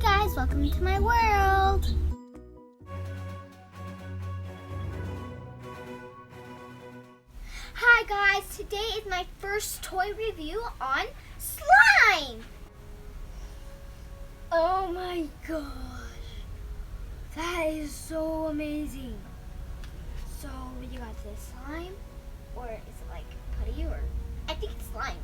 Hi guys, welcome to my world. Hi guys, today is my first toy review on slime. Oh my gosh, that is so amazing. So you got this slime, or is it like putty, or I think it's slime.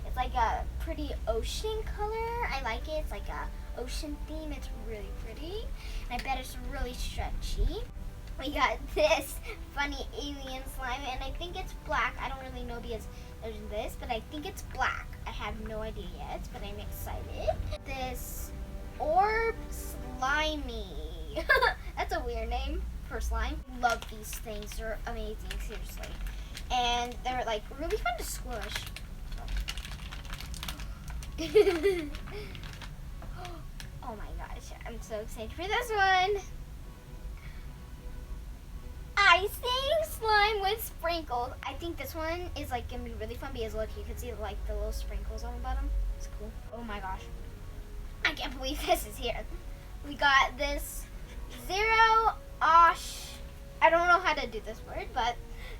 It's like a pretty ocean color. I like it. It's like a ocean theme. It's really pretty. And I bet it's really stretchy. We got this funny alien slime, and I think it's black. I don't really know because there's this, but I think it's black. I have no idea yet, but I'm excited. This orb slimy. That's a weird name for slime. Love these things. They're amazing, seriously. And they're like really fun to squish. Oh my gosh, I'm so excited for this one. Icing slime with sprinkles. I think this one is like gonna be really fun because look, you can see like the little sprinkles on the bottom. It's cool. Oh my gosh, I can't believe this is here. We got this zero osh. I don't know how to do this word, but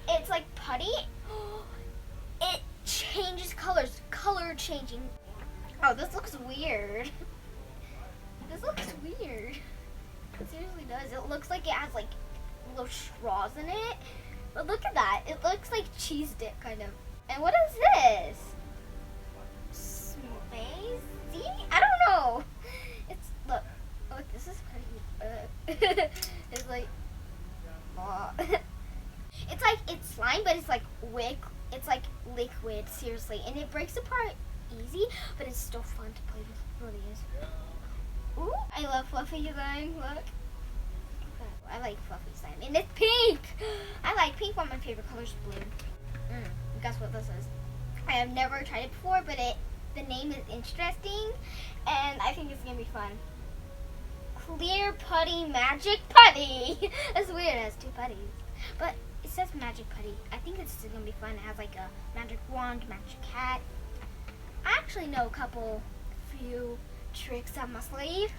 it's like putty. It changes colors, color changing. Oh, this looks weird. This looks weird. It seriously does. It looks like it has like little straws in it. But look at that. It looks like cheese dip kind of. And what is this? Smazy? I don't know. It's look. Oh, this is pretty. It's like. It's slime, but it's like wick. It's like liquid, seriously, and it breaks apart easy, but it's still fun to play with. It really is. Ooh, I love fluffy slime. Look. I like fluffy slime, and it's pink. I like pink. One of my favorite colors, blue. Guess what this is? I have never tried it before, but the name is interesting, and I think it's gonna be fun. Clear putty, magic putty. It's weird. It has two putties, but it says magic putty. I think it's gonna be fun. It has like a magic wand, magic hat. I actually know a few tricks up my sleeve.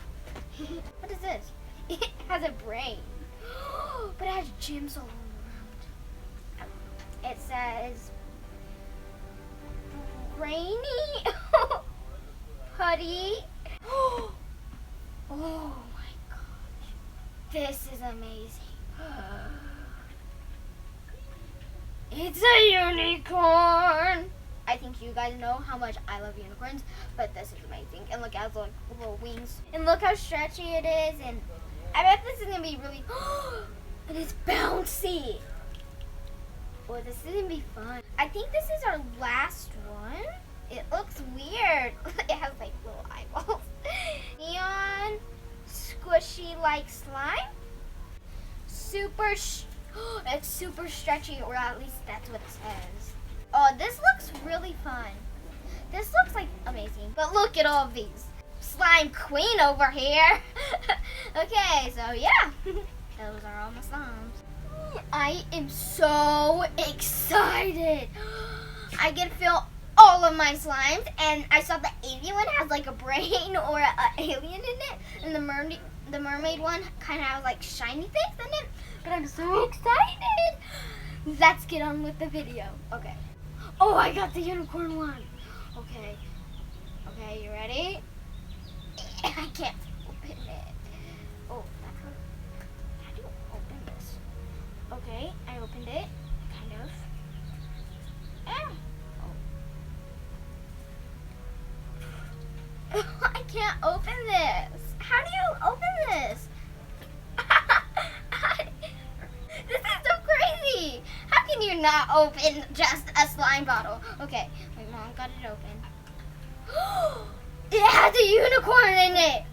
What is this? It has a brain, but it has gems all around. It says brainy putty. Oh my gosh, this is amazing. It's a unicorn. I think you guys know how much I love unicorns, but this is amazing. And look, it has like little wings. And look how stretchy it is. And I bet this is gonna be really. And it's bouncy. Oh, this is gonna be fun. I think this is our last one. It looks weird. It has like little eyeballs. Neon, squishy like slime. It's super stretchy, or at least that's what it says. Oh, this looks really fun. This looks like amazing. But look at all of these. Slime queen over here. Okay, so yeah. Those are all my slimes. I am so excited. I can feel all of my slimes, and I saw the alien one has like a brain or an alien in it, and the mermaid one kind of has like shiny things in it. But I'm so excited. Let's get on with the video. Okay. Oh, I got the unicorn one. Okay. Okay, you ready? I can't open it. Oh, that's how do you open this? Okay, I opened it. Kind of. Oh. I can't open this. How do you open this? This is so crazy. How can you not open just a slime bottle? Okay, my mom got it open. It has a unicorn in it.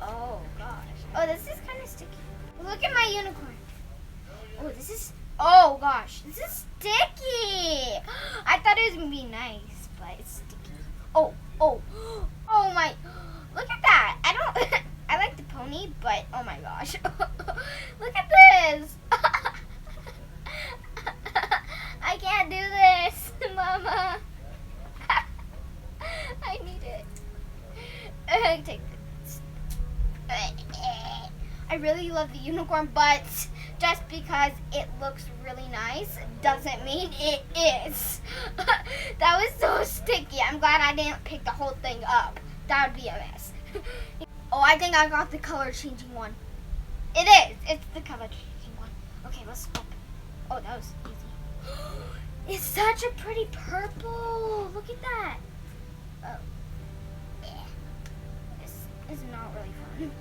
Oh gosh. Oh, this is kind of sticky. Look at my unicorn. Oh, this is. Oh gosh, this is sticky. I thought it was gonna be nice, but it's sticky. Oh my. Look at that. I like the pony, but oh my gosh. Look at this. I can't do this, Mama. I need it. really love the unicorn, but just because it looks really nice doesn't mean it is. That was so sticky. I'm glad I didn't pick the whole thing up. That would be a mess. Oh, I think I got the color changing one. It is. It's the color changing one. Okay, let's open. Oh, that was easy. It's such a pretty purple. Look at that. Oh. This is not really fun.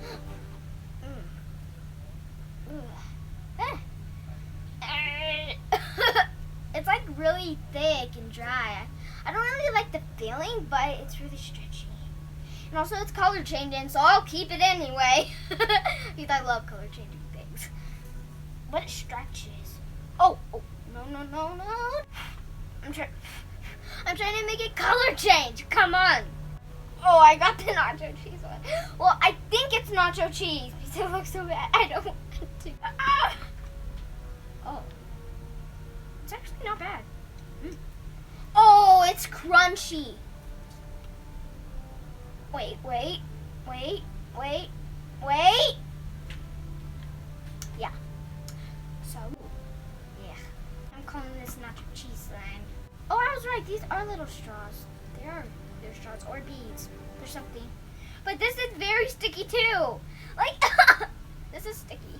It's like really thick and dry. I don't really like the feeling, but it's really stretchy. And also it's color changing, so I'll keep it anyway. Because I love color changing things. But it stretches. Oh, no. I'm trying to make it color change. Come on. Oh, I got the nacho cheese one. Well, I think it's nacho cheese because it looks so bad. I don't want to. Oh. It's actually not bad. Oh, it's crunchy. Wait. Yeah. So, yeah. I'm calling this nacho cheese slime. Oh, I was right. These are little straws. They're straws or beads or something. But this is very sticky too. Like, this is sticky.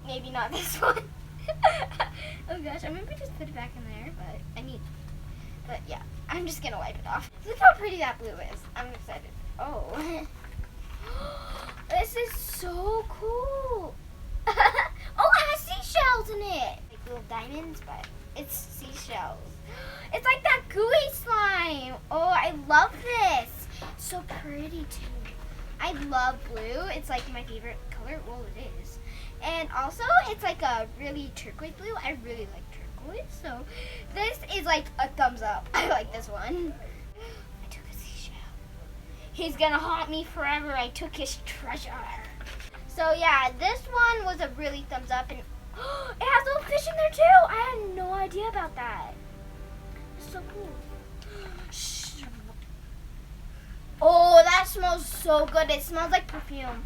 Maybe not this one. Oh gosh, I'm gonna just put it back in there, but yeah, I'm just gonna wipe it off. Look how pretty that blue is. I'm excited. Oh, this is so cool. Oh, it has seashells in it. Like little diamonds, but it's seashells. It's like that gooey slime. Oh, I love this. So pretty too. I love blue. It's like my favorite color. Well, it is. And also, it's like a really turquoise blue. I really like turquoise. So this is like a thumbs up. I like this one. I took a seashell. He's gonna haunt me forever. I took his treasure. So yeah, this one was a really thumbs up. And it has little fish in there too. I had no idea about that. It's so cool. Oh, that smells so good. It smells like perfume.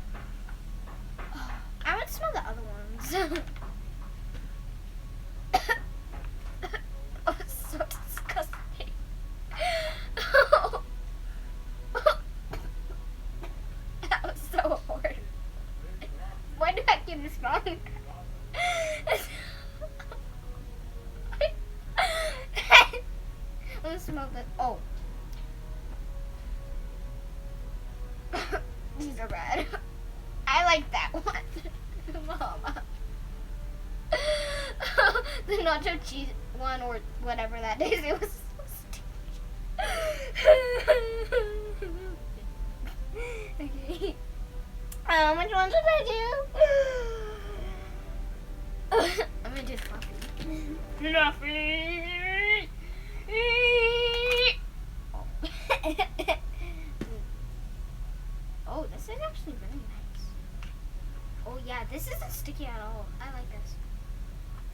I would smell the other ones. Oh, it's so disgusting. That was so horrid. Why do I keep smelling? Let's smell that. Oh. These are bad. I like that one. Mama. The nacho cheese one or whatever that is, it was so stupid. Okay. Which one should I do? I'm gonna do fluffy. Fluffy! Oh, this is actually really nice. Oh yeah, this isn't sticky at all. I like this.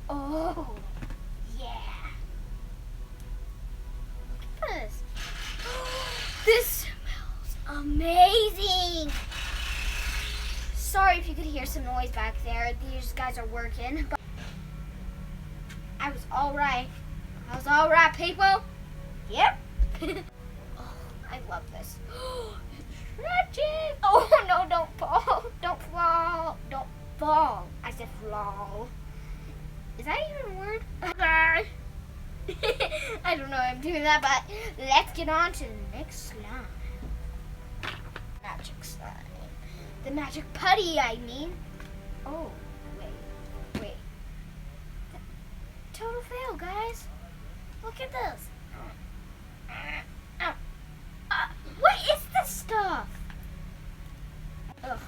Oh, yeah. Look at this. This smells amazing. Sorry if you could hear some noise back there. These guys are working. But I was all right. I was all right, people. Yep. Oh, I love this. Stretching. Oh no, don't fall. Don't fall. Don't fall. I said fall. Is that even a word? I don't know I'm doing that, but let's get on to the next slime. Magic slime. The magic putty, I mean. Oh, wait. Total fail, guys. Look at this. What is this stuff? Ugh.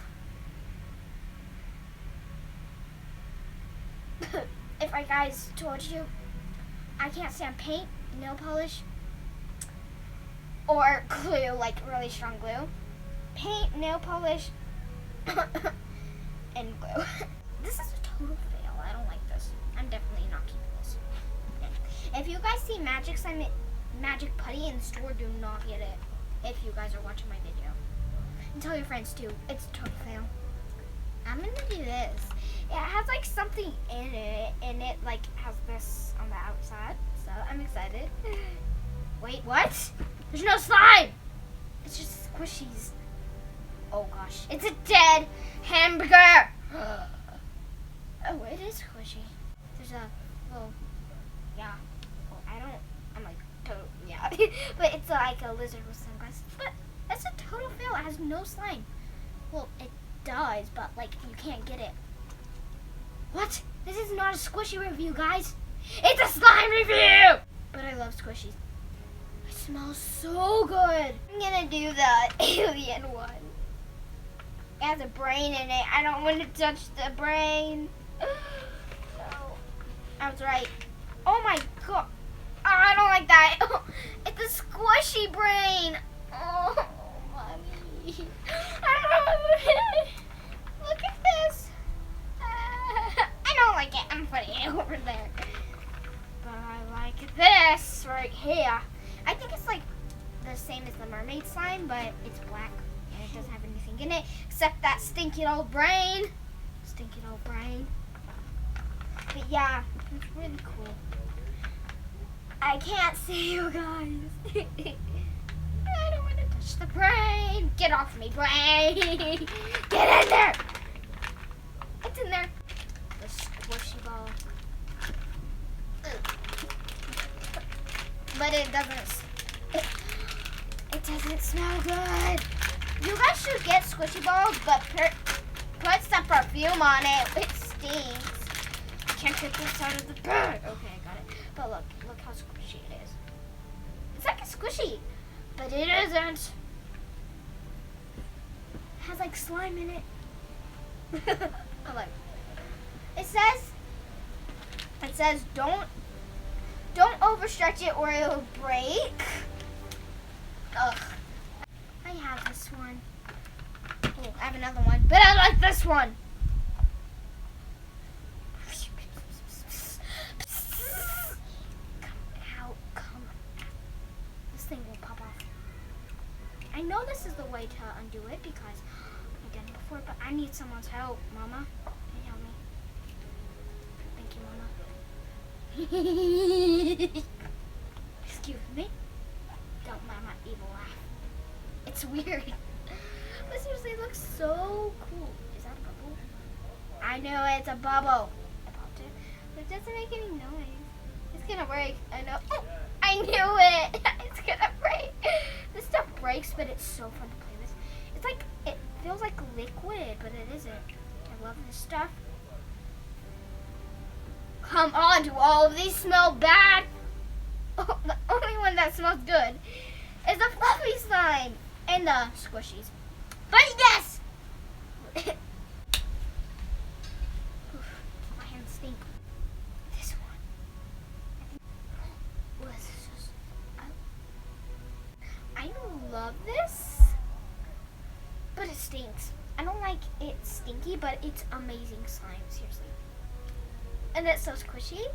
If I guys told you, I can't stand paint, nail polish, or glue, like really strong glue. Paint, nail polish, and glue. This is a total fail. I don't like this. I'm definitely not keeping this. If you guys see magic slime, magic putty in the store, do not get it. If you guys are watching my video. And tell your friends too. It's a total fail. I'm gonna do this. It has like something in it, and it like has this on the outside. So I'm excited. Wait, what? There's no slime. It's just squishies. Oh gosh, it's a dead hamburger. Oh, it is squishy. There's a little, yeah. Well, I'm like, total, yeah. But it's like a lizard with sunglasses. But that's a total fail. It has no slime. Well, it does, but like you can't get it. What? This is not a squishy review, guys. It's a slime review! But I love squishies. It smells so good. I'm gonna do the alien one. It has a brain in it. I don't want to touch the brain. No. I was right. Oh my god. Oh, I don't like that. It's a squishy brain. Oh, mommy. Look at this. I don't like it. I'm putting it over there. But I like this right here. I think it's like the same as the mermaid slime, but it's black and it doesn't have anything in it except that stinky old brain. Stinky old brain. But yeah, it's really cool. I can't see you guys. I don't want to touch the brain. Get off me, brain. Get in there. It's in there. The squishy ball. But it doesn't smell good. You guys should get squishy balls, but put some perfume on it. It stinks. Can't take this out of the bag. Okay, I got it. But look how squishy it is. It's like a squishy, but it isn't. It has like slime in it. Oh, look. It says don't overstretch it or it'll break. Ugh. I have this one. Oh, I have another one, but I like this one. Come out. This thing will pop off. I know this is the way to undo it because I've done it before, but I need someone's help. Mama, can you help me? Thank you, Mama. Excuse me. Don't mind my evil laugh. It's weird. But seriously, it looks so cool. Is that a bubble? I know it's a bubble. I popped it. But it doesn't make any noise. It's gonna break. I know. Oh, I knew it. It's gonna break. This stuff breaks, but it's so fun to play with. It's like, it feels like liquid, but it isn't. I love this stuff. Come on, do all of these smell bad? Oh, the only one that smells good is the fluffy slime and the squishies. But yes! My hands stink. This one. I love this, but it stinks. I don't like it stinky, but it's amazing slime, seriously. And it's so squishy,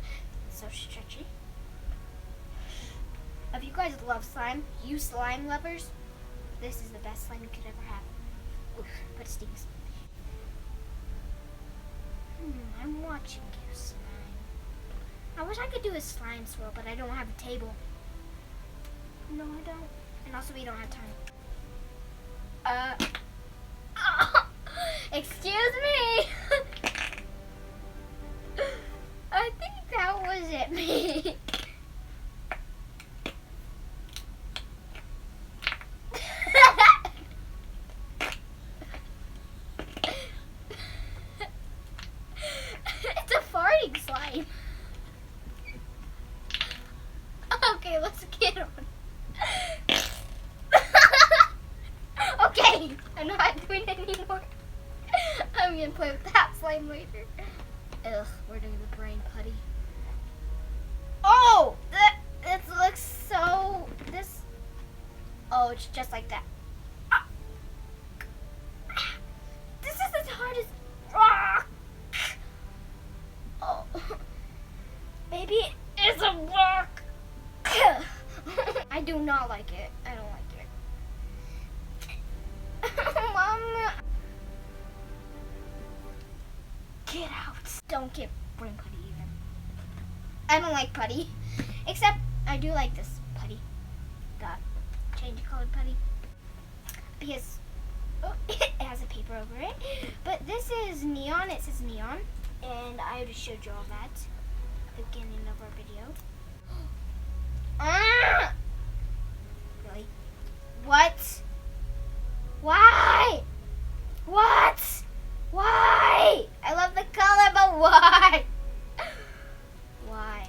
so stretchy. If you guys love slime, you slime lovers, this is the best slime you could ever have. Oof, but it stinks. I'm watching you, slime. I wish I could do a slime swirl, but I don't have a table. No, I don't. And also, we don't have time. Excuse me. I think that was it, me. It's a farting slime. Okay, let's get on. Okay, I'm not doing it anymore. I'm gonna play with that slime later. Ugh, we're doing the brain putty. Oh! This looks so... Oh, it's just like that. Ah. This is as hard as... Ah. Oh. Maybe it's a rock. I do not like it. I don't like it. Mom. Get out. Don't bring putty even. I don't like putty. Except I do like this putty. The change colored putty. Because it has a paper over it. But this is neon. It says neon. And I already showed you all that at the beginning of our video. Really? What? Why? What? Why? I love the color, but why? Why?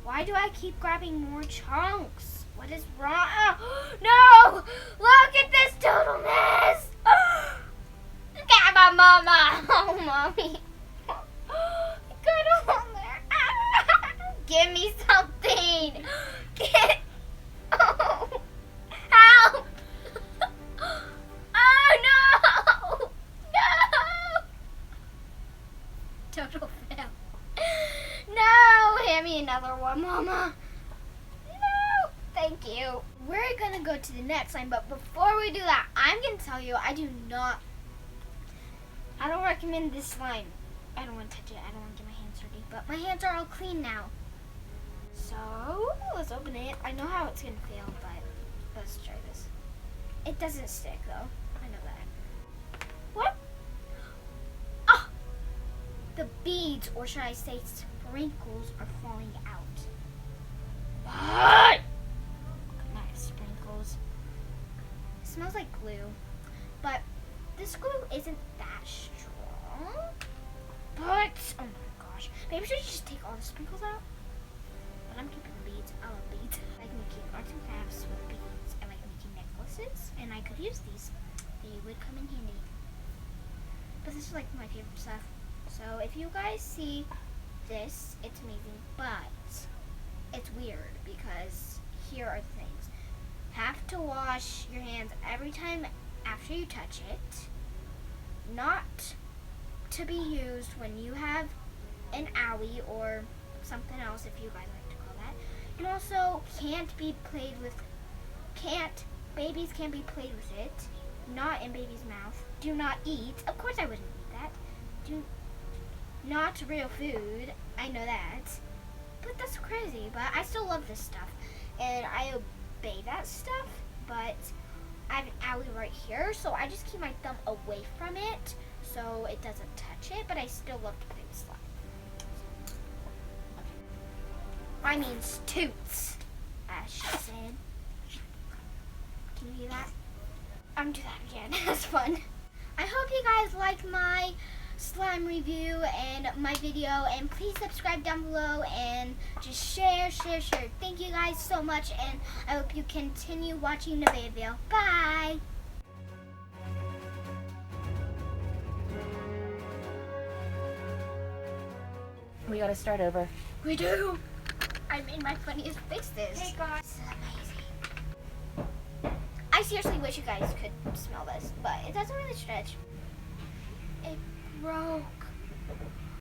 Why do I keep grabbing more chunks? What is wrong? No! Look at this total mess! Look at my mama! Oh, mommy. Good on there. Give me something. Oh. Help! Oh, no! No! Total fail. No! Hand me another one, Mama. No! Thank you. We're gonna go to the next slime, but before we do that, I'm gonna tell you I don't recommend this slime. I don't want to touch it. I don't want to get my hands dirty, but my hands are all clean now. So, let's open it. I know how it's gonna fail, but let's try this. It doesn't stick though. I know that. What? Ah! The beads, or should I say sprinkles, are falling out. What? Nice sprinkles. It smells like glue, but this glue isn't that strong. But, oh my gosh. Maybe we should just take all the sprinkles out. But I'm keeping the beads. I love beads. I like making arts and crafts with beads. I like making necklaces. And I could use these. They would come in handy. But this is like my favorite stuff. So if you guys see this, it's amazing. But it's weird because here are the things. Have to wash your hands every time after you touch it. Not to be used when you have an owie or something else, if you guys like to call that. And also babies can't be played with it. Not in baby's mouth. Do not eat. Of course I wouldn't eat that. Not real food. I know that. But that's crazy. But I still love this stuff. And I obey that stuff. But I have an owie right here. So I just keep my thumb away from it so it doesn't touch it. But I still love to play with slime. I mean toots, as she said. Can you hear that? I'm do that again. That's fun. I hope you guys like my slime review and my video, and please subscribe down below and just share. Thank you guys so much, and I hope you continue watching the video. Bye. We gotta start over. We do. I made my funniest faces. Hey guys. This is amazing. I seriously wish you guys could smell this, but it doesn't really stretch. It broke.